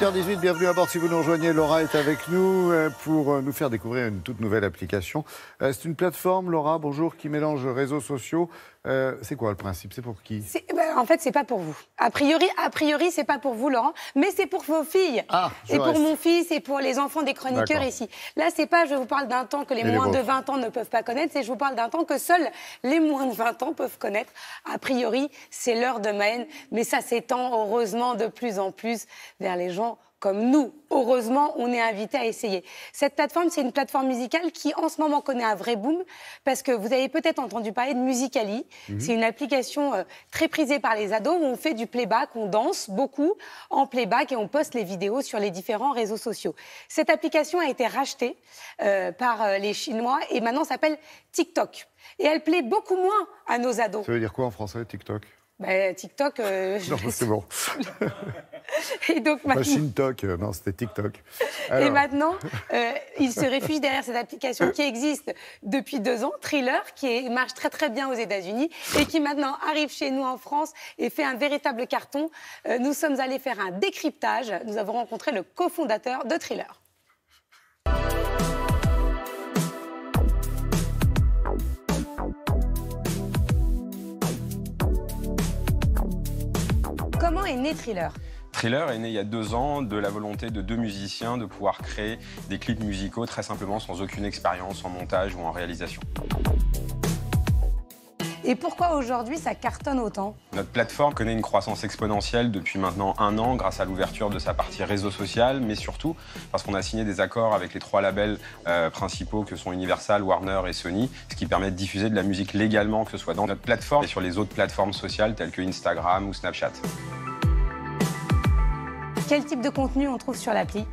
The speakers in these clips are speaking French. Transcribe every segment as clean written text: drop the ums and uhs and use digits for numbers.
8h18, bienvenue à bord. Si vous nous rejoignez, Laura est avec nous pour nous faire découvrir une toute nouvelle application. C'est une plateforme, Laura, bonjour, qui mélange réseaux sociaux. C'est quoi le principe? C'est pour qui? En fait, c'est pas pour vous. A priori, c'est pas pour vous, Laurent, mais c'est pour vos filles. Et pour mon fils et pour les enfants des chroniqueurs ici. Là, c'est pas je vous parle d'un temps que les moins de 20 ans ne peuvent pas connaître, c'est je vous parle d'un temps que seuls les moins de 20 ans peuvent connaître. A priori, c'est l'heure de Maën, mais ça s'étend heureusement de plus en plus vers les gens comme nous. Heureusement, on est invités à essayer. Cette plateforme, c'est une plateforme musicale qui, en ce moment, connaît un vrai boom, parce que vous avez peut-être entendu parler de Musical.ly. C'est une application très prisée par les ados, où on fait du playback, on danse beaucoup en playback et on poste les vidéos sur les différents réseaux sociaux. Cette application a été rachetée par les Chinois et maintenant s'appelle TikTok. Et elle plaît beaucoup moins à nos ados. Ça veut dire quoi en français, TikTok? TikTok... non, c'est bon. Et donc maintenant... Machine Talk, non, c'était TikTok. Alors... Et maintenant, il se réfugie derrière cette application qui existe depuis 2 ans, Thriller, qui marche très très bien aux États-Unis et qui maintenant arrive chez nous en France et fait un véritable carton. Nous sommes allés faire un décryptage. Nous avons rencontré le cofondateur de Thriller. Comment est né Thriller ? Thriller est né il y a 2 ans de la volonté de 2 musiciens de pouvoir créer des clips musicaux très simplement sans aucune expérience en montage ou en réalisation. Et pourquoi aujourd'hui ça cartonne autant? Notre plateforme connaît une croissance exponentielle depuis maintenant 1 an grâce à l'ouverture de sa partie réseau social, mais surtout parce qu'on a signé des accords avec les 3 labels principaux que sont Universal, Warner et Sony, ce qui permet de diffuser de la musique légalement, que ce soit dans notre plateforme et sur les autres plateformes sociales telles que Instagram ou Snapchat. Quel type de contenu on trouve sur l'appli ?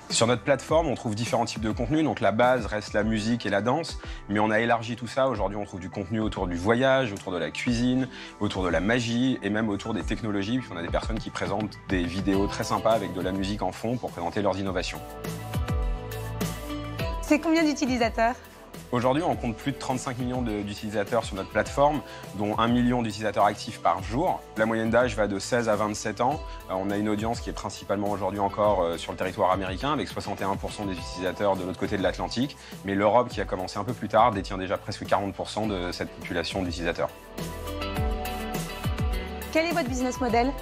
Sur notre plateforme, on trouve différents types de contenus. Donc la base reste la musique et la danse, mais on a élargi tout ça. Aujourd'hui, on trouve du contenu autour du voyage, autour de la cuisine, autour de la magie et même autour des technologies. Puis on a des personnes qui présentent des vidéos très sympas avec de la musique en fond pour présenter leurs innovations. C'est combien d'utilisateurs ? Aujourd'hui, on compte plus de 35 millions d'utilisateurs sur notre plateforme, dont 1 million d'utilisateurs actifs par jour. La moyenne d'âge va de 16 à 27 ans. On a une audience qui est principalement aujourd'hui encore sur le territoire américain, avec 61% des utilisateurs de l'autre côté de l'Atlantique. Mais l'Europe, qui a commencé un peu plus tard, détient déjà presque 40% de cette population d'utilisateurs. Quel est votre business model ?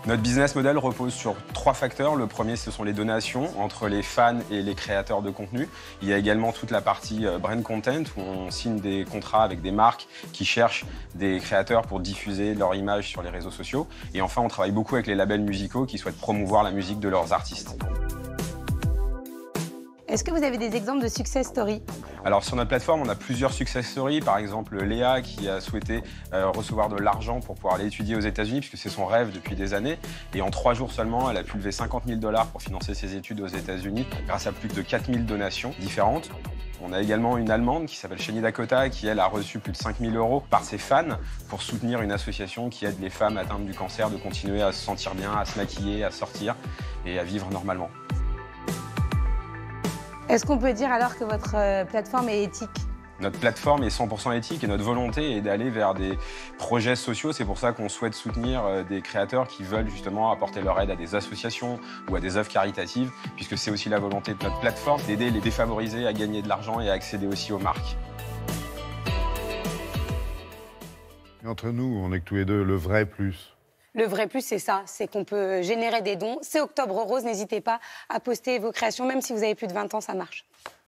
Notre business model repose sur 3 facteurs. Le premier, ce sont les donations entre les fans et les créateurs de contenu. Il y a également toute la partie brand content où on signe des contrats avec des marques qui cherchent des créateurs pour diffuser leur image sur les réseaux sociaux. Et enfin, on travaille beaucoup avec les labels musicaux qui souhaitent promouvoir la musique de leurs artistes. Est-ce que vous avez des exemples de success stories ? Alors sur notre plateforme, on a plusieurs success stories. Par exemple, Léa qui a souhaité recevoir de l'argent pour pouvoir aller étudier aux États-Unis, puisque c'est son rêve depuis des années. Et en 3 jours seulement, elle a pu lever 50 000 $ pour financer ses études aux États-Unis grâce à plus de 4000 donations différentes. On a également une Allemande qui s'appelle Shani Dakota qui, elle, a reçu plus de 5 000 € par ses fans pour soutenir une association qui aide les femmes atteintes du cancer de continuer à se sentir bien, à se maquiller, à sortir et à vivre normalement. Est-ce qu'on peut dire alors que votre plateforme est éthique ? Notre plateforme est 100% éthique et notre volonté est d'aller vers des projets sociaux. C'est pour ça qu'on souhaite soutenir des créateurs qui veulent justement apporter leur aide à des associations ou à des œuvres caritatives, puisque c'est aussi la volonté de notre plateforme d'aider les défavorisés à gagner de l'argent et à accéder aussi aux marques. Et entre nous, on est que tous les deux le vrai plus. Le vrai plus, c'est ça, c'est qu'on peut générer des dons. C'est Octobre Rose, n'hésitez pas à poster vos créations, même si vous avez plus de 20 ans, ça marche.